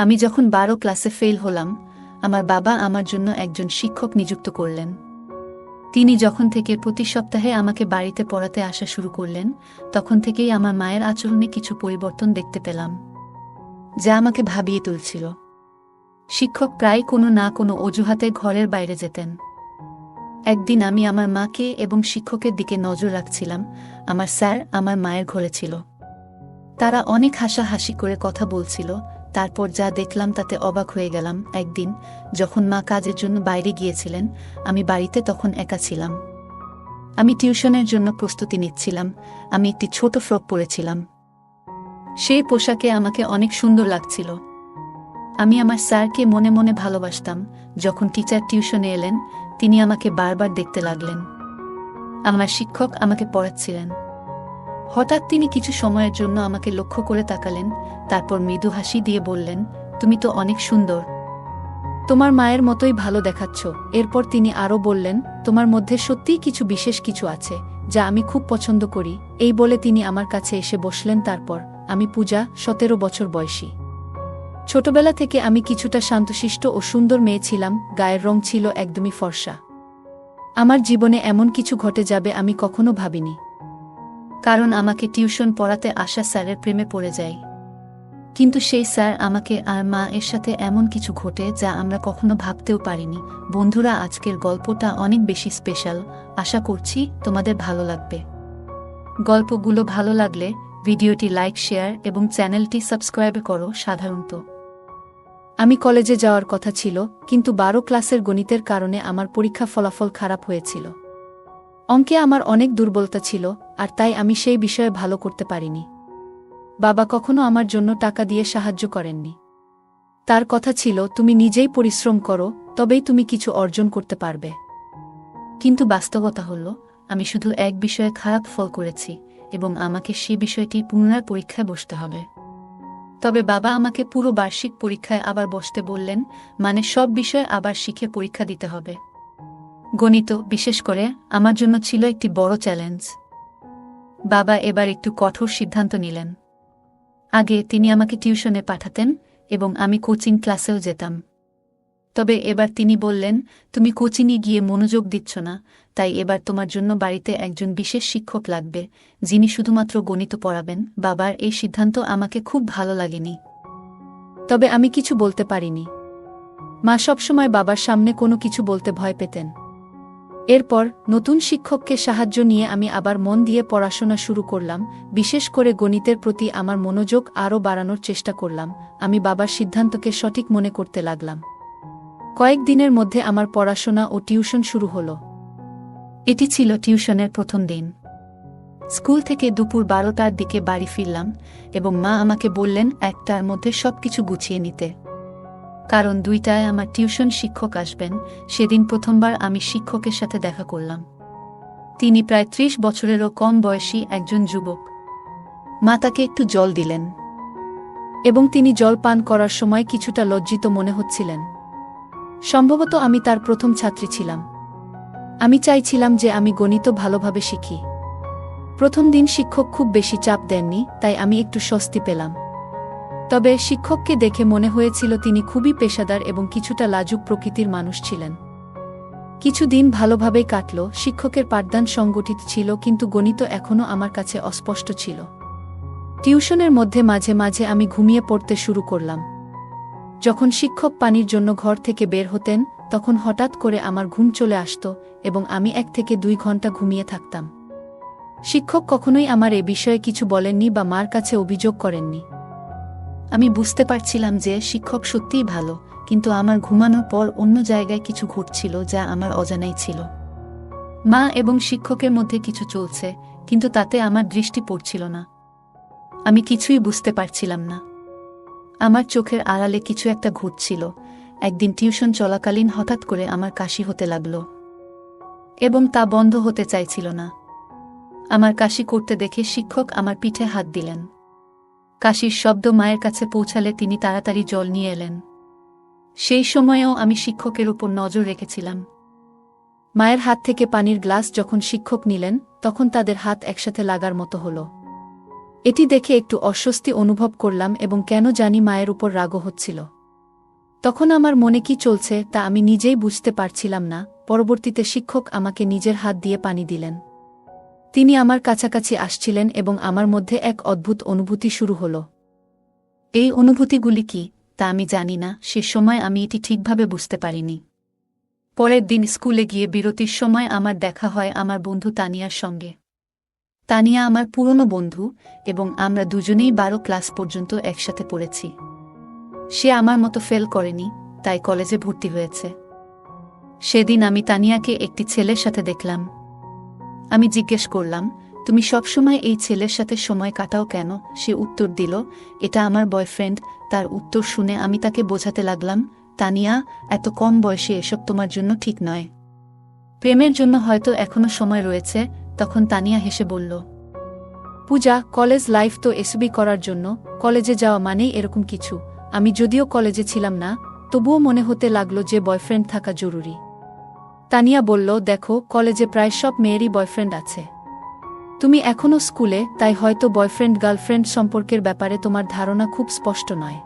আমি যখন 12 ক্লাসে ফেল হলাম, আমার বাবা আমার জন্য একজন শিক্ষক নিযুক্ত করলেন। তিনি যখন থেকে প্রতি সপ্তাহে আমাকে বাড়িতে পড়াতে আসা শুরু করলেন, তখন থেকেই আমার মায়ের আচরণে কিছু পরিবর্তন দেখতে পেলাম, যা আমাকে ভাবিয়ে তুলছিল। শিক্ষক প্রায় কোনো না কোনো অজুহাতে ঘরের বাইরে যেতেন। একদিন আমি আমার মাকে এবং শিক্ষকের দিকে নজর রাখছিলাম। আমার স্যার আমার মায়ের ঘরে ছিল। তারা অনেক হাসাহাসি করে কথা বলছিল। তারপর যা দেখলাম তাতে অবাক হয়ে গেলাম। একদিন যখন মা কাজের জন্য বাইরে গিয়েছিলেন, আমি বাড়িতে তখন একা ছিলাম। আমি টিউশনের জন্য প্রস্তুতি নিচ্ছিলাম। আমি একটি ছোট ফ্রক পরেছিলাম। সেই পোশাকে আমাকে অনেক সুন্দর লাগছিল। আমি আমার স্যারকে মনে মনে ভালোবাসতাম। যখন টিচার টিউশনে এলেন, তিনি আমাকে বারবার দেখতে লাগলেন। আমার শিক্ষক আমাকে পড়াচ্ছিলেন। হঠাৎ তিনি কিছু সময়ের জন্য আমাকে লক্ষ্য করে তাকালেন, তারপর মৃদু হাসি দিয়ে বললেন, তুমি তো অনেক সুন্দর, তোমার মায়ের মতোই ভালো দেখাচ্ছ। এরপর তিনি আরও বললেন, তোমার মধ্যে সত্যিই কিছু বিশেষ কিছু আছে, যা আমি খুব পছন্দ করি। এই বলে তিনি আমার কাছে এসে বসলেন। তারপর আমি পূজা, 17 বছর বয়সী। ছোটবেলা থেকে আমি কিছুটা শান্তশিষ্ট ও সুন্দর মেয়ে ছিলাম। গায়ের রং ছিল একদমই ফর্সা। আমার জীবনে এমন কিছু ঘটে যাবে আমি কখনো ভাবিনি। কারণ আমাকে টিউশন পড়াতে আসা স্যারের প্রেমে পড়ে যাই। কিন্তু সেই স্যার আমাকে আর মা এর সাথে এমন কিছু ঘটে যা আমরা কখনো ভাবতেও পারিনি। বন্ধুরা, আজকের গল্পটা অনেক বেশি স্পেশাল। আশা করছি তোমাদের ভালো লাগবে। গল্পগুলো ভালো লাগলে ভিডিওটি লাইক, শেয়ার এবং চ্যানেলটি সাবস্ক্রাইব করো। সাধারণত আমি কলেজে যাওয়ার কথা ছিল, কিন্তু 12 ক্লাসের গণিতের কারণে আমার পরীক্ষা ফলাফল খারাপ হয়েছিল। অঙ্কে আমার অনেক দুর্বলতা ছিল, আর তাই আমি সেই বিষয়ে ভালো করতে পারিনি। বাবা কখনো আমার জন্য টাকা দিয়ে সাহায্য করেননি। তার কথা ছিল, তুমি নিজেই পরিশ্রম করো, তবেই তুমি কিছু অর্জন করতে পারবে। কিন্তু বাস্তবতা হল, আমি শুধু এক বিষয়ে খারাপ ফল করেছি এবং আমাকে সেই বিষয়টি পুনরায় পরীক্ষায় বসতে হবে। তবে বাবা আমাকে পুরো বার্ষিক পরীক্ষায় আবার বসতে বললেন, মানে সব বিষয়ে আবার শিখে পরীক্ষা দিতে হবে। গণিত বিশেষ করে আমার জন্য ছিল একটি বড় চ্যালেঞ্জ। বাবা এবার একটু কঠোর সিদ্ধান্ত নিলেন। আগে তিনি আমাকে টিউশনে পাঠাতেন এবং আমি কোচিং ক্লাসেও যেতাম। তবে এবার তিনি বললেন, তুমি কোচিংয়ে গিয়ে মনোযোগ দিচ্ছ না, তাই এবার তোমার জন্য বাড়িতে একজন বিশেষ শিক্ষক লাগবে, যিনি শুধুমাত্র গণিত পড়াবেন। বাবার এই সিদ্ধান্ত আমাকে খুব ভালো লাগেনি। তবে আমি কিছু বলতে পারিনি। মা সবসময় বাবার সামনে কোনো কিছু বলতে ভয় পেতেন। এরপর নতুন শিক্ষককে সাহায্য নিয়ে আমি আবার মন দিয়ে পড়াশোনা শুরু করলাম। বিশেষ করে গণিতের প্রতি আমার মনোযোগ আরও বাড়ানোর চেষ্টা করলাম। আমি বাবার সিদ্ধান্তকে সঠিক মনে করতে লাগলাম। কয়েকদিনের মধ্যে আমার পড়াশোনা ও টিউশন শুরু হলো। এটি ছিল টিউশনের প্রথম দিন। স্কুল থেকে দুপুর 12টার দিকে বাড়ি ফিরলাম এবং মা আমাকে বললেন 1টার মধ্যে সবকিছু গুছিয়ে নিতে, কারণ 2টায় আমার টিউশন শিক্ষক আসবেন। সেদিন প্রথমবার আমি শিক্ষকের সাথে দেখা করলাম। তিনি প্রায় 30 বছরেরও কম বয়সী একজন যুবক। মা তাকে একটু জল দিলেন এবং তিনি জল পান করার সময় কিছুটা লজ্জিত মনে হচ্ছিলেন। সম্ভবত আমি তার প্রথম ছাত্রী ছিলাম। আমি চাইছিলাম যে আমি গণিত ভালোভাবে শিখি। প্রথম দিন শিক্ষক খুব বেশি চাপ দেননি, তাই আমি একটু স্বস্তি পেলাম। তবে শিক্ষককে দেখে মনে হয়েছিল তিনি খুবই পেশাদার এবং কিছুটা লাজুক প্রকৃতির মানুষ ছিলেন। কিছুদিন ভালোভাবেই কাটল। শিক্ষকের পাঠদান সংগঠিত ছিল, কিন্তু গণিত এখনও আমার কাছে অস্পষ্ট ছিল। টিউশনের মধ্যে মাঝে মাঝে আমি ঘুমিয়ে পড়তে শুরু করলাম। যখন শিক্ষক পানির জন্য ঘর থেকে বের হতেন, তখন হঠাৎ করে আমার ঘুম চলে আসত এবং আমি 1 থেকে 2 ঘন্টা ঘুমিয়ে থাকতাম। শিক্ষক কখনোই আমার এ বিষয়ে কিছু বলেননি বা মার কাছে অভিযোগ করেননি। আমি বুঝতে পারছিলাম যে শিক্ষক সত্যিই ভালো, কিন্তু আমার ঘুমানোর পর অন্য জায়গায় কিছু ঘটছিল যা আমার অজানাই ছিল। মা এবং শিক্ষকের মধ্যে কিছু চলছে, কিন্তু তাতে আমার দৃষ্টি পড়ছিল না। আমি কিছুই বুঝতে পারছিলাম না। আমার চোখের আড়ালে কিছু একটা ঘটছিল। একদিন টিউশন চলাকালীন হঠাৎ করে আমার কাশি হতে লাগল এবং তা বন্ধ হতে চাইছিল না। আমার কাশি করতে দেখে শিক্ষক আমার পিঠে হাত দিলেন। কাশির শব্দ মায়ের কাছে পৌঁছালে তিনি তাড়াতাড়ি জল নিয়ে এলেন। সেই সময়েও আমি শিক্ষকের উপর নজর রেখেছিলাম। মায়ের হাত থেকে পানির গ্লাস যখন শিক্ষক নিলেন, তখন তাদের হাত একসাথে লাগার মতো হল। এটি দেখে একটু অস্বস্তি অনুভব করলাম এবং কেন জানি মায়ের উপর রাগও হচ্ছিল। তখন আমার মনে কি চলছে তা আমি নিজেই বুঝতে পারছিলাম না। পরবর্তীতে শিক্ষক আমাকে নিজের হাত দিয়ে পানি দিলেন। তিনি আমার কাছাকাছি আসছিলেন এবং আমার মধ্যে এক অদ্ভুত অনুভূতি শুরু হল। এই অনুভূতিগুলি কি তা আমি জানি না, সে সময় আমি এটি ঠিকভাবে বুঝতে পারিনি। পরের দিন স্কুলে গিয়ে বিরতির সময় আমার দেখা হয় আমার বন্ধু তানিয়ার সঙ্গে। তানিয়া আমার পুরনো বন্ধু এবং আমরা দুজনেই 12 ক্লাস পর্যন্ত একসাথে পড়েছি। সে আমার মতো ফেল করেনি, তাই কলেজে ভর্তি হয়েছে। সেদিন আমি তানিয়াকে একটি ছেলের সাথে দেখলাম। আমি জিজ্ঞেস করলাম, তুমি সবসময় এই ছেলের সাথে সময় কাটাও কেন? সে উত্তর দিল, এটা আমার বয়ফ্রেন্ড। তার উত্তর শুনে আমি তাকে বোঝাতে লাগলাম, তানিয়া, এত কম বয়সে এসব তোমার জন্য ঠিক নয়। প্রেমের জন্য হয়তো এখনো সময় রয়েছে। তখন তানিয়া হেসে বলল, পূজা, কলেজ লাইফ তো এসবই করার জন্য। কলেজে যাওয়া মানেই এরকম কিছু। আমি যদিও কলেজে ছিলাম না, তবুও মনে হতে লাগলো যে বয়ফ্রেন্ড থাকা জরুরি। তানিয়া বলল, দেখো, কলেজে প্রায় সব মেয়েরই বয়ফ্রেন্ড আছে। তুমি এখনও স্কুলে, তাই হয়তো বয়ফ্রেন্ড গার্লফ্রেন্ড সম্পর্কের ব্যাপারে তোমার ধারণা খুব স্পষ্ট নয়।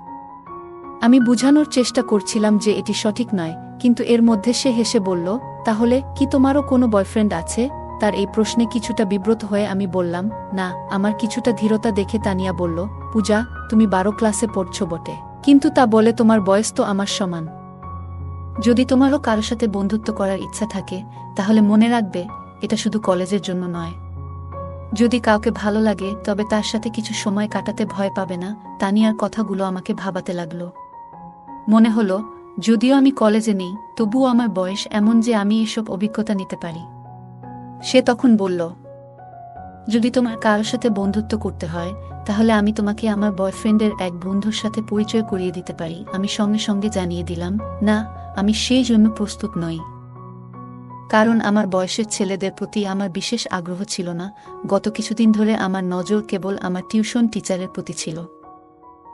আমি বুঝানোর চেষ্টা করছিলাম যে এটি সঠিক নয়, কিন্তু এর মধ্যে সে হেসে বলল, তাহলে কি তোমারও কোনো বয়ফ্রেন্ড আছে? তার এই প্রশ্নে কিছুটা বিব্রত হয়ে আমি বললাম, না। আমার কিছুটা ধীরতা দেখে তানিয়া বলল, পূজা, তুমি 12 ক্লাসে পড়ছো বটে, কিন্তু তা বলে তোমার বয়স তো আমার সমান। যদি তোমারও কারো সাথে বন্ধুত্ব করার ইচ্ছা থাকে, তাহলে মনে রাখবে, এটা শুধু কলেজের জন্য নয়। যদি কাউকে ভালো লাগে তবে তার সাথে কিছু সময় কাটাতে ভয় পাবে না। তানিয়ার কথাগুলো আমাকে ভাবাতে লাগলো। মনে হলো, যদিও আমি কলেজে নেই, তবুও আমার বয়স এমন যে আমি এসব অভিজ্ঞতা নিতে পারি। সে তখন বলল, যদি তোমার কারো সাথে বন্ধুত্ব করতে হয়, তাহলে আমি তোমাকে আমার বয়ফ্রেন্ডের এক বন্ধুর সাথে পরিচয় করিয়ে দিতে পারি। আমি সঙ্গে সঙ্গে জানিয়ে দিলাম, না, আমি সেই জন্য প্রস্তুত নই। কারণ আমার বয়সের ছেলেদের প্রতি আমার বিশেষ আগ্রহ ছিল না। গত কিছুদিন ধরে আমার নজর কেবল আমার টিউশন টিচারের প্রতি ছিল।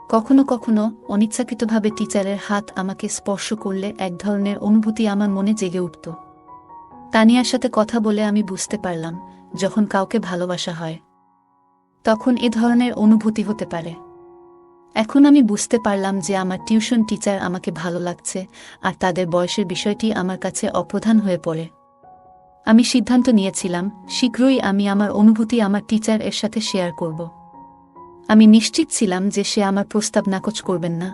কখনো কখনো অনিচ্ছাকৃতভাবে টিচারের হাত আমাকে স্পর্শ করলে এক ধরনের অনুভূতি আমার মনে জেগে উঠত। তানিয়ার সাথে কথা বলে আমি বুঝতে পারলাম, যখন কাউকে ভালোবাসা হয় তখন এ ধরনের অনুভূতি হতে পারে। এখন আমি বুঝতে পারলাম যে আমার টিউশন টিচার আমাকে ভালো লাগছে, আর তাদের বয়সের বিষয়টি আমার কাছে অপ্রধান হয়ে পড়ে। আমি সিদ্ধান্ত নিয়েছিলাম, শীঘ্রই আমি আমার অনুভূতি আমার টিচার এর সাথে শেয়ার করব। আমি নিশ্চিত ছিলাম যে সে আমার প্রস্তাব নাকচ করবেন না,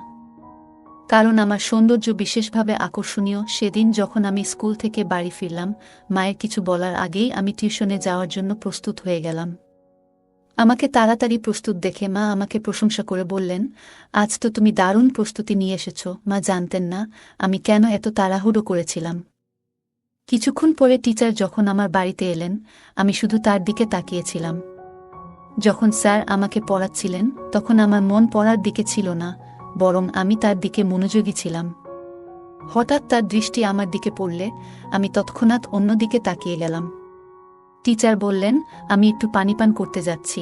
কারণ আমার সৌন্দর্য বিশেষভাবে আকর্ষণীয়। সেদিন যখন আমি স্কুল থেকে বাড়ি ফিরলাম, মায়ের কিছু বলার আগেই আমি টিউশনে যাওয়ার জন্য প্রস্তুত হয়ে গেলাম। আমাকে তাড়াতাড়ি প্রস্তুত দেখে মা আমাকে প্রশংসা করে বললেন, আজ তো তুমি দারুণ প্রস্তুতি নিয়ে এসেছ। মা জানতেন না আমি কেন এত তাড়াহুড়ো করেছিলাম। কিছুক্ষণ পরে টিচার যখন আমার বাড়িতে এলেন, আমি শুধু তার দিকে তাকিয়েছিলাম। যখন স্যার আমাকে পড়াচ্ছিলেন, তখন আমার মন পড়ার দিকে ছিল না, বরং আমি তার দিকে মনোযোগী ছিলাম। হঠাৎ তার দৃষ্টি আমার দিকে পড়লে আমি তৎক্ষণাৎ অন্যদিকে তাকিয়ে গেলাম। টিচার বললেন, আমি একটু পানি পান করতে যাচ্ছি,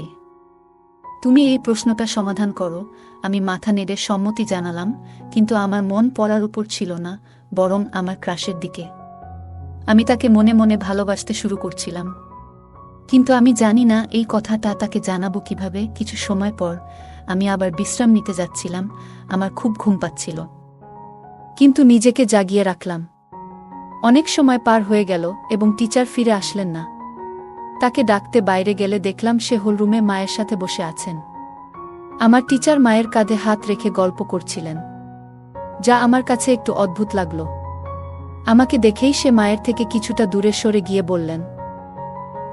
তুমি এই প্রশ্নটা সমাধান করো। আমি মাথা নেড়ে সম্মতি জানালাম, কিন্তু আমার মন পড়ার উপর ছিল না, বরং আমার ক্রাশের দিকে। আমি তাকে মনে মনে ভালোবাসতে শুরু করছিলাম, কিন্তু আমি জানি না এই কথাটা তাকে জানাবো কিভাবে। কিছু সময় পর আমি আবার বিশ্রাম নিতে যাচ্ছিলাম। আমার খুব ঘুম পাচ্ছিল, কিন্তু নিজেকে জাগিয়ে রাখলাম। অনেক সময় পার হয়ে গেল এবং টিচার ফিরে আসলেন না। তাকে ডাকতে বাইরে গেলে দেখলাম সে হলরুমে মায়ের সাথে বসে আছেন। আমার টিচার মায়ের কাঁধে হাত রেখে গল্প করছিলেন, যা আমার কাছে একটু অদ্ভুত লাগল। আমাকে দেখেই সে মায়ের থেকে কিছুটা দূরে সরে গিয়ে বললেন,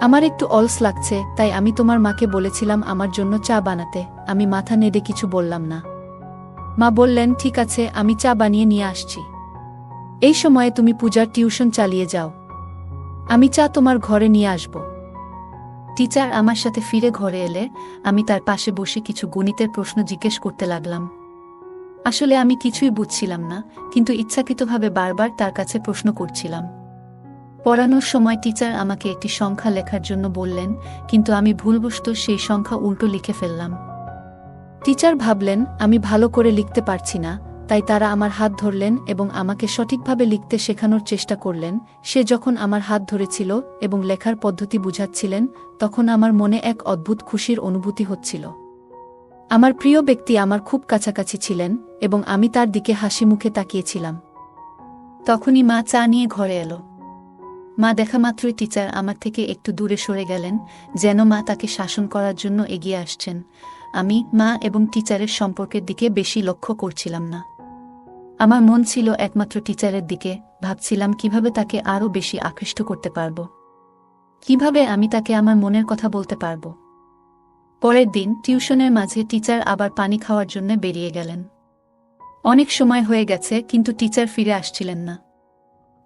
আমার একটু অলস লাগছে, তাই আমি তোমার মাকে বলেছিলাম আমার জন্য চা বানাতে। আমি মাথা নেড়ে কিছু বললাম না। মা বললেন, ঠিক আছে, আমি চা বানিয়ে নিয়ে আসছি। এই সময়ে তুমি পূজার টিউশন চালিয়ে যাও, আমি চা তোমার ঘরে নিয়ে আসব। টিচার আমার সাথে ফিরে ঘরে এলে আমি তার পাশে বসে কিছু গণিতের প্রশ্ন জিজ্ঞেস করতে লাগলাম। আসলে আমি কিছুই বুঝছিলাম না, কিন্তু ইচ্ছাকৃতভাবে বারবার তার কাছে প্রশ্ন করছিলাম। পড়ানোর সময় টিচার আমাকে একটি সংখ্যা লেখার জন্য বললেন, কিন্তু আমি ভুলবশত সেই সংখ্যা উল্টো লিখে ফেললাম। টিচার ভাবলেন আমি ভালো করে লিখতে পারছি না, তাই তারা আমার হাত ধরলেন এবং আমাকে সঠিকভাবে লিখতে শেখানোর চেষ্টা করলেন। সে যখন আমার হাত ধরেছিল এবং লেখার পদ্ধতি বুঝাচ্ছিলেন, তখন আমার মনে এক অদ্ভুত খুশির অনুভূতি হচ্ছিল। আমার প্রিয় ব্যক্তি আমার খুব কাছাকাছি ছিলেন, এবং আমি তার দিকে হাসি মুখে তাকিয়েছিলাম। তখনই মা চা নিয়ে ঘরে এলো। মা দেখা মাত্রই টিচার আমার থেকে একটু দূরে সরে গেলেন, যেন মা তাকে শাসন করার জন্য এগিয়ে আসছেন। আমি মা এবং টিচারের সম্পর্কের দিকে বেশি লক্ষ্য করছিলাম না। আমার মন ছিল একমাত্র টিচারের দিকে। ভাবছিলাম কিভাবে তাকে আরও বেশি আকৃষ্ট করতে পারব, কিভাবে আমি তাকে আমার মনের কথা বলতে পারব। পরের দিন টিউশনের মাঝে টিচার আবার পানি খাওয়ার জন্য বেরিয়ে গেলেন। অনেক সময় হয়ে গেছে, কিন্তু টিচার ফিরে আসছিলেন না।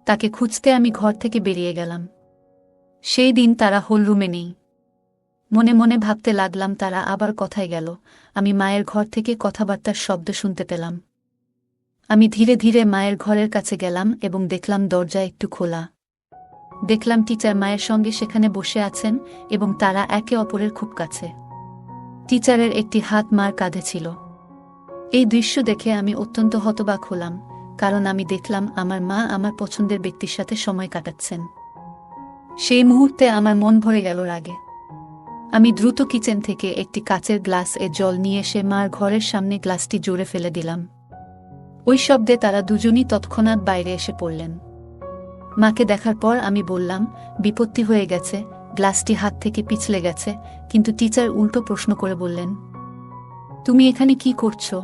তাকে খুঁজতে আমি ঘর থেকে বেরিয়ে গেলাম। সেই দিন তারা হলরুমে নেই। মনে মনে ভাবতে লাগলাম তারা আবার কোথায় গেল। আমি মায়ের ঘর থেকে কথাবার্তার শব্দ শুনতে পেলাম। আমি ধীরে ধীরে মায়ের ঘরের কাছে গেলাম এবং দেখলাম দরজা একটু খোলা। দেখলাম টিচার মায়ের সঙ্গে সেখানে বসে আছেন এবং তারা একে অপরের খুব কাছে। টিচারের একটি হাত মার কাঁধে ছিল। এই দৃশ্য দেখে আমি অত্যন্ত হতবাক হলাম, কারণ আমি দেখলাম আমার মা আমার পছন্দের ব্যক্তির সাথে সময় কাটাচ্ছেন। সেই মুহূর্তে আমার মন ভরে গেল রাগে। আমি দ্রুত কিচেন থেকে একটি কাচের গ্লাস জল নিয়ে এসে মার ঘরের সামনে গ্লাসটি জোরে ফেলে দিলাম। ওই শব্দে তারা দুজনই তৎক্ষণাৎ বাইরে এসে পড়লেন। মাকে দেখার পর আমি বললাম, বিপত্তি হয়ে গেছে, গ্লাসটি হাত থেকে পিছলে গেছে। কিন্তু টিচার উল্টো প্রশ্ন করে বললেন, তুমি এখানে কি করছো?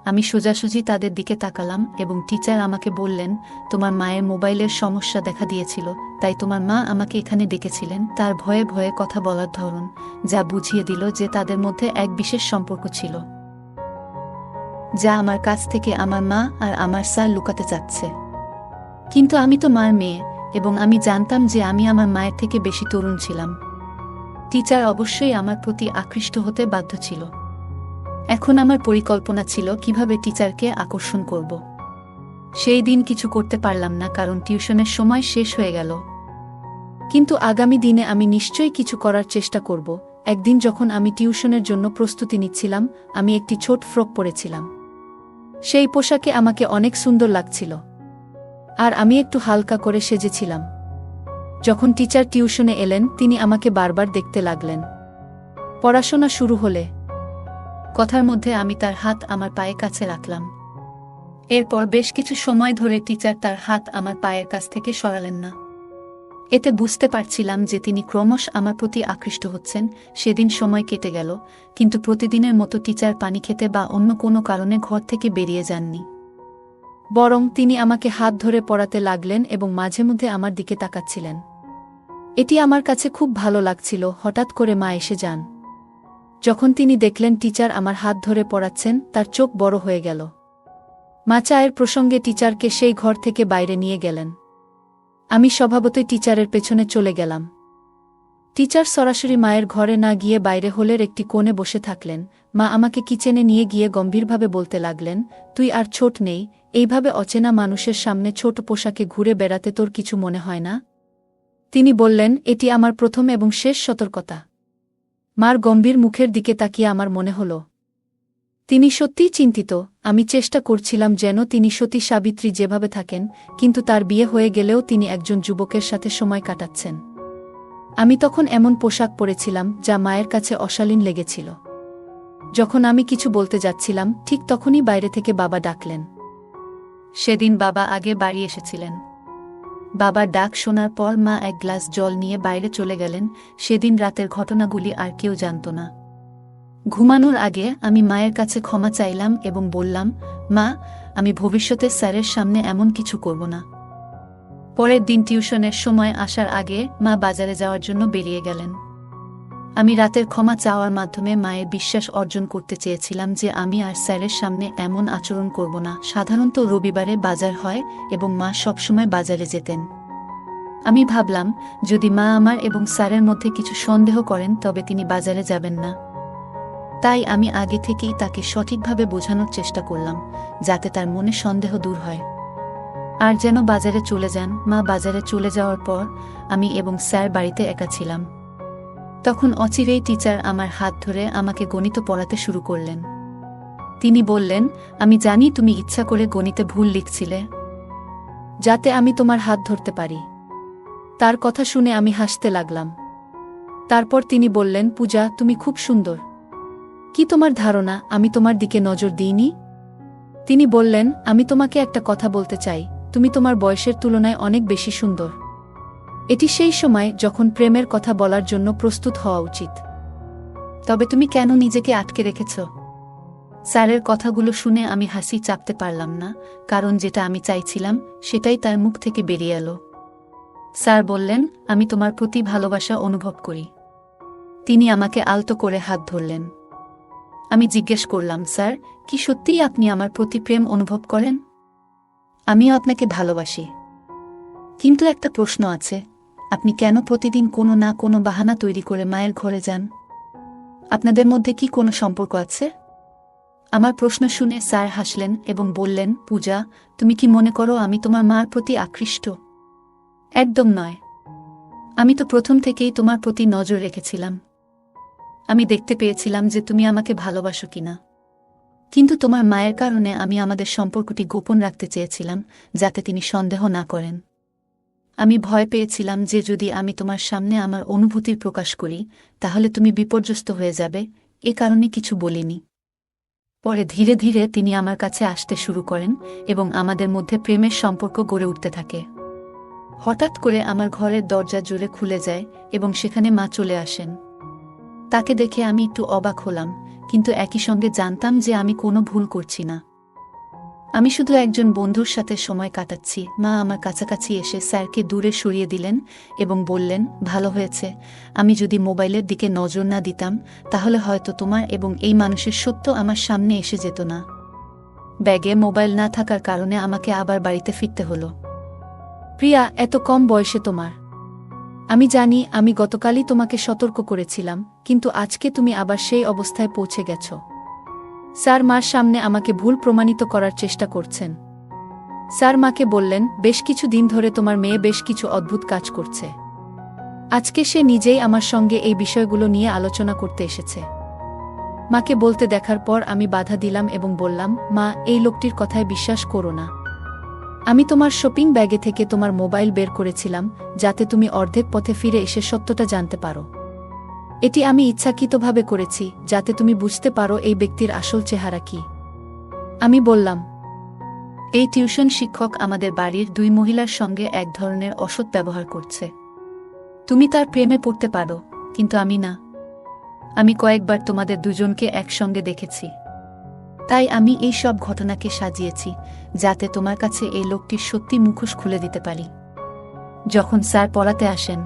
আমি সোজাসুজি তাদের দিকে তাকালাম এবং টিচার আমাকে বললেন, তোমার মায়ের মোবাইলের সমস্যা দেখা দিয়েছিল, তাই তোমার মা আমাকে এখানে ডেকেছিলেন। তার ভয়ে ভয়ে কথা বলার ধরন যা বুঝিয়ে দিল যে তাদের মধ্যে এক বিশেষ সম্পর্ক ছিল, যা আমার কাছ থেকে আমার মা আর আমার স্যার লুকাতে চাচ্ছে। কিন্তু আমি তো মার মেয়ে এবং আমি জানতাম যে আমি আমার মায়ের থেকে বেশি তরুণ ছিলাম। টিচার অবশ্যই আমার প্রতি আকৃষ্ট হতে বাধ্য ছিল। এখন আমার পরিকল্পনা ছিল কিভাবে টিচারকে আকর্ষণ করব। সেই দিন কিছু করতে পারলাম না, কারণ টিউশনের সময় শেষ হয়ে গেল। কিন্তু আগামী দিনে আমি নিশ্চয়ই কিছু করার চেষ্টা করব। একদিন যখন আমি টিউশনের জন্য প্রস্তুতি নিচ্ছিলাম, আমি একটি ছোট ফ্রক পরেছিলাম। সেই পোশাকে আমাকে অনেক সুন্দর লাগছিল, আর আমি একটু হালকা করে সেজেছিলাম। যখন টিচার টিউশনে এলেন, তিনি আমাকে বারবার দেখতে লাগলেন। পড়াশোনা শুরু হলে কথার মধ্যে আমি তার হাত আমার পায়ের কাছে রাখলাম। এরপর বেশ কিছু সময় ধরে টিচার তার হাত আমার পায়ের কাছ থেকে সরালেন না। এতে বুঝতে পারছিলাম যে তিনি ক্রমশ আমার প্রতি আকৃষ্ট হচ্ছেন। সেদিন সময় কেটে গেল, কিন্তু প্রতিদিনের মতো টিচার পানি খেতে বা অন্য কোনো কারণে ঘর থেকে বেরিয়ে যাননি। বরং তিনি আমাকে হাত ধরে পড়াতে লাগলেন এবং মাঝে মধ্যে আমার দিকে তাকাচ্ছিলেন। এটি আমার কাছে খুব ভালো লাগছিল। হঠাৎ করে মা এসে যান। যখন তিনি দেখলেন টিচার আমার হাত ধরে পড়াচ্ছেন, তার চোখ বড় হয়ে গেল। মা চায়ের প্রসঙ্গে টিচারকে সেই ঘর থেকে বাইরে নিয়ে গেলেন। আমি স্বভাবতই টিচারের পেছনে চলে গেলাম। টিচার সরাসরি মায়ের ঘরে না গিয়ে বাইরে হলের একটি কোণে বসে থাকলেন। মা আমাকে কিচেনে নিয়ে গিয়ে গম্ভীরভাবে বলতে লাগলেন, তুই আর ছোট নেই, এইভাবে অচেনা মানুষের সামনে ছোট পোশাকে ঘুরে বেড়াতে তোর কিছু মনে হয় না? তিনি বললেন, এটি আমার প্রথম এবং শেষ সতর্কতা। মার গম্ভীর মুখের দিকে তাকিয়ে আমার মনে হল তিনি সত্যিই চিন্তিত। আমি চেষ্টা করছিলাম যেন তিনি সতী সাবিত্রী যেভাবে থাকেন, কিন্তু তার বিয়ে হয়ে গেলেও তিনি একজন যুবকের সাথে সময় কাটাচ্ছেন। আমি তখন এমন পোশাক পরেছিলাম যা মায়ের কাছে অশালীন লেগেছিল। যখন আমি কিছু বলতে যাচ্ছিলাম, ঠিক তখনই বাইরে থেকে বাবা ডাকলেন। সেদিন বাবা আগে বাড়ি এসেছিলেন। বাবার ডাক শোনার পর মা এক গ্লাস জল নিয়ে বাইরে চলে গেলেন। সেদিন রাতের ঘটনাগুলি আর কেউ জানত না। ঘুমানোর আগে আমি মায়ের কাছে ক্ষমা চাইলাম এবং বললাম, মা, আমি ভবিষ্যতে স্যারের সামনে এমন কিছু করব না। পরের দিন টিউশনের সময় আসার আগে মা বাজারে যাওয়ার জন্য বেরিয়ে গেলেন। আমি রাতের ক্ষমা চাওয়ার মাধ্যমে মায়ের বিশ্বাস অর্জন করতে চেয়েছিলাম যে আমি আর স্যারের সামনে এমন আচরণ করব না। সাধারণত রবিবারে বাজার হয় এবং মা সবসময় বাজারে যেতেন। আমি ভাবলাম, যদি মা আমার এবং স্যারের মধ্যে কিছু সন্দেহ করেন তবে তিনি বাজারে যাবেন না। তাই আমি আগে থেকেই তাকে সঠিকভাবে বোঝানোর চেষ্টা করলাম, যাতে তার মনে সন্দেহ দূর হয় আর যেন বাজারে চলে যান। মা বাজারে চলে যাওয়ার পর আমি এবং স্যার বাড়িতে একা ছিলাম। তখন অচিরেই টিচার আমার হাত ধরে আমাকে গণিত পড়াতে শুরু করলেন। তিনি বললেন, আমি জানি তুমি ইচ্ছা করে গণিতে ভুল লিখছিলে, যাতে আমি তোমার হাত ধরতে পারি। তার কথা শুনে আমি হাসতে লাগলাম। তারপর তিনি বললেন, পূজা, তুমি খুব সুন্দর। কি তোমার ধারণা আমি তোমার দিকে নজর দিইনি? তিনি বললেন, আমি তোমাকে একটা কথা বলতে চাই, তুমি তোমার বয়সের তুলনায় অনেক বেশি সুন্দর। এটি সেই সময় যখন প্রেমের কথা বলার জন্য প্রস্তুত হওয়া উচিত। তবে তুমি কেন নিজেকে আটকে রেখেছ? স্যারের কথাগুলো শুনে আমি হাসি চাপতে পারলাম না, কারণ যেটা আমি চাইছিলাম সেটাই তার মুখ থেকে বেরিয়ে এলো। স্যার বললেন, আমি তোমার প্রতি ভালোবাসা অনুভব করি। তিনি আমাকে আলতো করে হাত ধরলেন। আমি জিজ্ঞেস করলাম, স্যার, কি সত্যিই আপনি আমার প্রতি প্রেম অনুভব করেন? আমিও আপনাকে ভালোবাসি, কিন্তু একটা প্রশ্ন আছে, আপনি কেন প্রতিদিন কোনো না কোনো বাহানা তৈরি করে মায়ের ঘরে যান? আপনাদের মধ্যে কি কোনো সম্পর্ক আছে? আমার প্রশ্ন শুনে স্যার হাসলেন এবং বললেন, পূজা, তুমি কি মনে করো আমি তোমার মার প্রতি আকৃষ্ট? একদম নয়। আমি তো প্রথম থেকেই তোমার প্রতি নজর রেখেছিলাম। আমি দেখতে পেয়েছিলাম যে তুমি আমাকে ভালোবাসো কিনা। কিন্তু তোমার মায়ের কারণে আমি আমাদের সম্পর্কটি গোপন রাখতে চেয়েছিলাম, যাতে তিনি সন্দেহ না করেন। আমি ভয় পেয়েছিলাম যে যদি আমি তোমার সামনে আমার অনুভূতির প্রকাশ করি, তাহলে তুমি বিপর্যস্ত হয়ে যাবে, এ কারণে কিছু বলিনি। পরে ধীরে ধীরে তিনি আমার কাছে আসতে শুরু করেন এবং আমাদের মধ্যে প্রেমের সম্পর্ক গড়ে উঠতে থাকে। হঠাৎ করে আমার ঘরের দরজা জোরে খুলে যায় এবং সেখানে মা চলে আসেন। তাকে দেখে আমি একটু অবাক হলাম, কিন্তু একই সঙ্গে জানতাম যে আমি কোনো ভুল করছি না। আমি শুধু একজন বন্ধুর সাথে সময় কাটাচ্ছি। মা আমার কাছাকাছি এসে স্যারকে দূরে সরিয়ে দিলেন এবং বললেন, ভালো হয়েছে, আমি যদি মোবাইলের দিকে নজর না দিতাম তাহলে হয়তো তোমার এবং এই মানুষের সত্য আমার সামনে এসে যেত না। ব্যাগে মোবাইল না থাকার কারণে আমাকে আবার বাড়িতে ফিরতে হলো। প্রিয়া, এত কম বয়সে তোমার। আমি জানি আমি গতকালই তোমাকে সতর্ক করেছিলাম, কিন্তু আজকে তুমি আবার সেই অবস্থায় পৌঁছে গেছ। স্যার মার সামনে আমাকে ভুল প্রমাণিত করার চেষ্টা করছেন। স্যার মাকে বললেন, বেশ কিছু দিন ধরে তোমার মেয়ে বেশ কিছু অদ্ভুত কাজ করছে। আজকে সে নিজেই আমার সঙ্গে এই বিষয়গুলো নিয়ে আলোচনা করতে এসেছে। মাকে বলতে দেখার পর আমি বাধা দিলাম এবং বললাম, মা, এই লোকটির কথায় বিশ্বাস করো না। আমি তোমার শপিং ব্যাগে থেকে তোমার মোবাইল বের করেছিলাম, যাতে তুমি অর্ধেক পথে ফিরে এসে সত্যটা জানতে পারো। এটি আমি ইচ্ছাকৃতভাবে করেছি, যাতে তুমি বুঝতে পারো এই ব্যক্তির আসল চেহারা কি। আমি বললাম, এই টিউশন শিক্ষক আমাদের বাড়ির 2 মহিলার সঙ্গে এক ধরনের অসৎ ব্যবহার করছে। তুমি তার প্রেমে পড়তে পারো, কিন্তু আমি না। আমি কয়েকবার তোমাদের দুজনকে একসঙ্গে দেখেছি। তাই আমি এই সব ঘটনাকে সাজিয়েছি, যাতে তোমার কাছে এই লোকটির সত্যি মুখোশ খুলে দিতে পারি। যখন স্যার পড়াতে আসেন,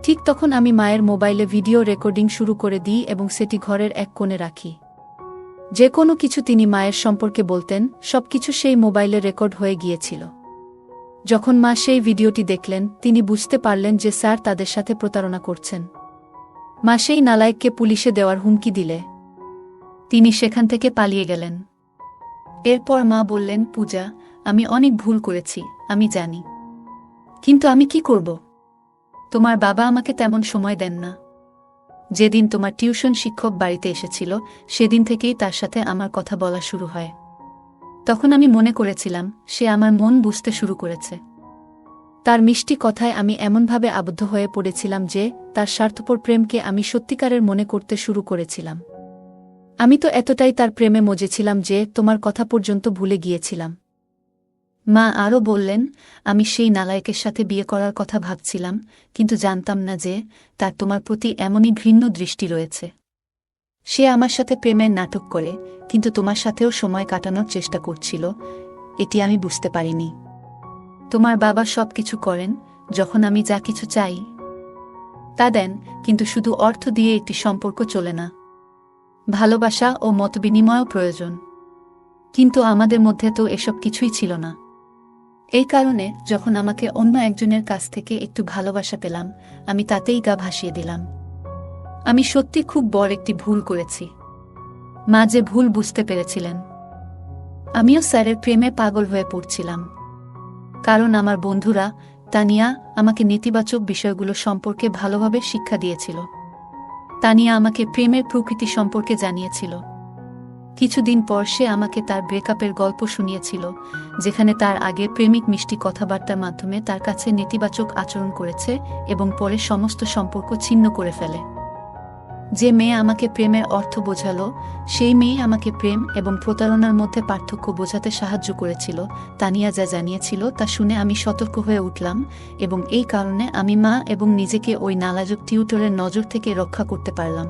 ঠিক তখন আমি মায়ের মোবাইলে ভিডিও রেকর্ডিং শুরু করে দিই এবং সেটি ঘরের এক কোণে রাখি। যে কোনো কিছু তিনি মায়ের সম্পর্কে বলতেন, সবকিছু সেই মোবাইলে রেকর্ড হয়ে গিয়েছিল। যখন মা সেই ভিডিওটি দেখলেন, তিনি বুঝতে পারলেন যে স্যার তাদের সাথে প্রতারণা করছেন। মা সেই নালায়েককে পুলিশে দেওয়ার হুমকি দিলে তিনি সেখান থেকে পালিয়ে গেলেন। এরপর মা বললেন, পূজা, আমি অনেক ভুল করেছি, আমি জানি। কিন্তু আমি কি করব? তোমার বাবা আমাকে তেমন সময় দেন না। যেদিন তোমার টিউশন শিক্ষক বাড়িতে এসেছিল, সেদিন থেকেই তার সাথে আমার কথা বলা শুরু হয়। তখন আমি মনে করেছিলাম সে আমার মন বুঝতে শুরু করেছে। তার মিষ্টি কথায় আমি এমনভাবে আবদ্ধ হয়ে পড়েছিলাম যে তার স্বার্থপর প্রেমকে আমি সত্যিকারের মনে করতে শুরু করেছিলাম। আমি তো এতটাই তার প্রেমে মজেছিলাম যে তোমার কথা পর্যন্ত ভুলে গিয়েছিলাম। মা আরও বললেন, আমি সেই নালায়েকের সাথে বিয়ে করার কথা ভাবছিলাম, কিন্তু জানতাম না যে তার তোমার প্রতি এমনই ঘৃণ্য দৃষ্টি রয়েছে। সে আমার সাথে প্রেমের নাটক করে, কিন্তু তোমার সাথেও সময় কাটানোর চেষ্টা করছিল, এটি আমি বুঝতে পারিনি। তোমার বাবা সব কিছু করেন, যখন আমি যা কিছু চাই তা দেন, কিন্তু শুধু অর্থ দিয়ে একটি সম্পর্ক চলে না। ভালোবাসা ও মতবিনিময়ও প্রয়োজন। কিন্তু আমাদের মধ্যে তো এসব কিছুই ছিল না। এই কারণে যখন আমাকে অন্য একজনের কাছ থেকে একটু ভালোবাসা পেলাম, আমি তাতেই গা ভাসিয়ে দিলাম। আমি সত্যি খুব বড় একটি ভুল করেছি। মা যে ভুল বুঝতে পেরেছিলেন। আমিও স্যারের প্রেমে পাগল হয়ে পড়ছিলাম, কারণ আমার বন্ধুরা তানিয়া আমাকে নেতিবাচক বিষয়গুলো সম্পর্কে ভালোভাবে শিক্ষা দিয়েছিল। তানিয়া আমাকে প্রেমের প্রকৃতি সম্পর্কে জানিয়েছিল। কিছুদিন পর সে আমাকে তার ব্রেকআপের গল্প শুনিয়েছিল, যেখানে তার আগের প্রেমিক মিষ্টি কথাবার্তার মাধ্যমে তার কাছে নেতিবাচক আচরণ করেছে এবং পরে সমস্ত সম্পর্ক ছিন্ন করে ফেলে। যে মেয়ে আমাকে প্রেমের অর্থ বোঝালো, সেই মেয়ে আমাকে প্রেম এবং প্রতারণার মধ্যে পার্থক্য বোঝাতে সাহায্য করেছিল। তানিয়া যা জানিয়েছিল তা শুনে আমি সতর্ক হয়ে উঠলাম, এবং এই কারণে আমি মা এবং নিজেকে ওই নালাজুক টিউটরের নজর থেকে রক্ষা করতে পারলাম।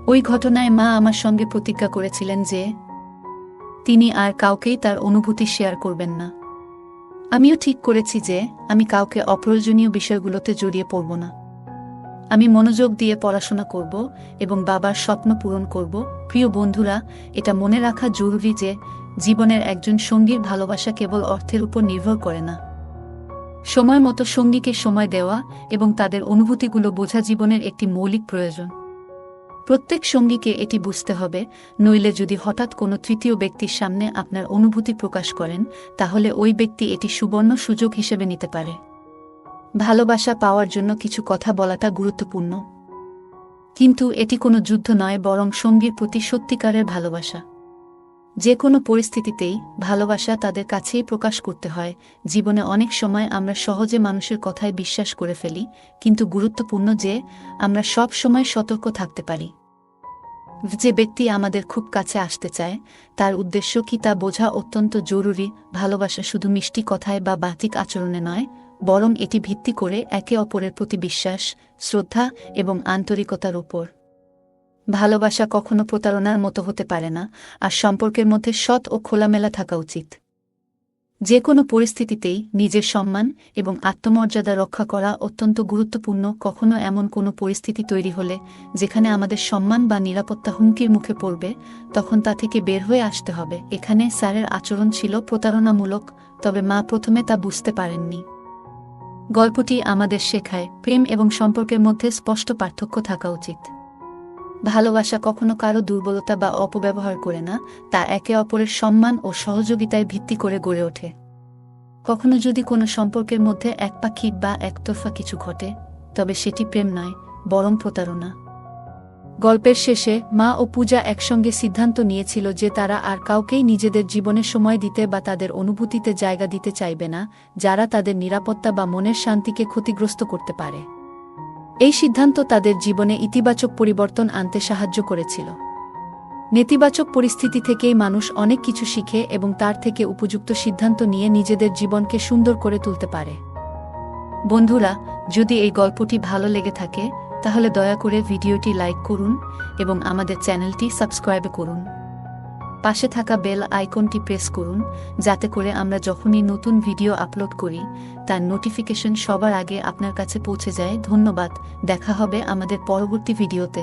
ওই ঘটনায় মা আমার সঙ্গে প্রতিজ্ঞা করেছিলেন যে তিনি আর কাউকেই তার অনুভূতি শেয়ার করবেন না। আমিও ঠিক করেছি যে আমি কাউকে অপ্রয়োজনীয় বিষয়গুলোতে জড়িয়ে পড়ব না। আমি মনোযোগ দিয়ে পড়াশোনা করব এবং বাবার স্বপ্ন পূরণ করব। প্রিয় বন্ধুরা, এটা মনে রাখা জরুরি যে জীবনের একজন সঙ্গীর ভালোবাসা কেবল অর্থের উপর নির্ভর করে না। সময় মতো সঙ্গীকে সময় দেওয়া এবং তাদের অনুভূতিগুলো বোঝা জীবনের একটি মৌলিক প্রয়োজন। প্রত্যেক সঙ্গীকে এটি বুঝতে হবে, নইলে যদি হঠাৎ কোনো তৃতীয় ব্যক্তির সামনে আপনার অনুভূতি প্রকাশ করেন, তাহলে ওই ব্যক্তি এটি সুবর্ণ সুযোগ হিসেবে নিতে পারে। ভালোবাসা পাওয়ার জন্য কিছু কথা বলাটা গুরুত্বপূর্ণ, কিন্তু এটি কোনো যুদ্ধ নয়, বরং সঙ্গীর প্রতি সত্যিকারের ভালোবাসা। যে কোনো পরিস্থিতিতেই ভালোবাসা তাদের কাছেই প্রকাশ করতে হয়। জীবনে অনেক সময় আমরা সহজে মানুষের কথায় বিশ্বাস করে ফেলি, কিন্তু গুরুত্বপূর্ণ যে আমরা সব সময় সতর্ক থাকতে পারি। যে ব্যক্তি আমাদের খুব কাছে আসতে চায়, তার উদ্দেশ্য কি তা বোঝা অত্যন্ত জরুরি। ভালোবাসা শুধু মিষ্টি কথায় বা বাহ্যিক আচরণে নয়, বরং এটি ভিত্তি করে একে অপরের প্রতি বিশ্বাস, শ্রদ্ধা এবং আন্তরিকতার উপর। ভালোবাসা কখনো প্রতারণার মতো হতে পারে না, আর সম্পর্কের মধ্যে সৎ ও খোলামেলা থাকা উচিত। যে কোনো পরিস্থিতিতেই নিজের সম্মান এবং আত্মমর্যাদা রক্ষা করা অত্যন্ত গুরুত্বপূর্ণ। কখনো এমন কোনো পরিস্থিতি তৈরি হলে যেখানে আমাদের সম্মান বা নিরাপত্তা হুমকির মুখে পড়বে, তখন তা থেকে বের হয়ে আসতে হবে। এখানে স্যারের আচরণ ছিল প্রতারণামূলক, তবে মা প্রথমে তা বুঝতে পারেননি। গল্পটি আমাদের শেখায় প্রেম এবং সম্পর্কের মধ্যে স্পষ্ট পার্থক্য থাকা উচিত। ভালোবাসা কখনো কারো দুর্বলতা বা অপব্যবহার করে না, তা একে অপরের সম্মান ও সহযোগিতায় ভিত্তি করে গড়ে ওঠে। কখনো যদি কোনো সম্পর্কের মধ্যে একপাক্ষী বা একতরফা কিছু ঘটে, তবে সেটি প্রেম নয়, বরং প্রতারণা। গল্পের শেষে মা ও পূজা একসঙ্গে সিদ্ধান্ত নিয়েছিল যে তারা আর কাউকেই নিজেদের জীবনে সময় দিতে বা তাদের অনুভূতিতে জায়গা দিতে চাইবে না, যারা তাদের নিরাপত্তা বা মনের শান্তিকে ক্ষতিগ্রস্ত করতে পারে। এই সিদ্ধান্ত তাদের জীবনে ইতিবাচক পরিবর্তন আনতে সাহায্য করেছিল। নেতিবাচক পরিস্থিতি থেকেই মানুষ অনেক কিছু শিখে এবং তার থেকে উপযুক্ত সিদ্ধান্ত নিয়ে নিজেদের জীবনকে সুন্দর করে তুলতে পারে। বন্ধুরা, যদি এই গল্পটি ভালো লেগে থাকে, তাহলে দয়া করে ভিডিওটি লাইক করুন এবং আমাদের চ্যানেলটি সাবস্ক্রাইব করুন। পাশে থাকা বেল আইকনটি প্রেস করুন, যাতে করে আমরা যখনই নতুন ভিডিও আপলোড করি, তার নোটিফিকেশন সবার আগে আপনার কাছে পৌঁছে যায়। ধন্যবাদ। দেখা হবে আমাদের পরবর্তী ভিডিওতে।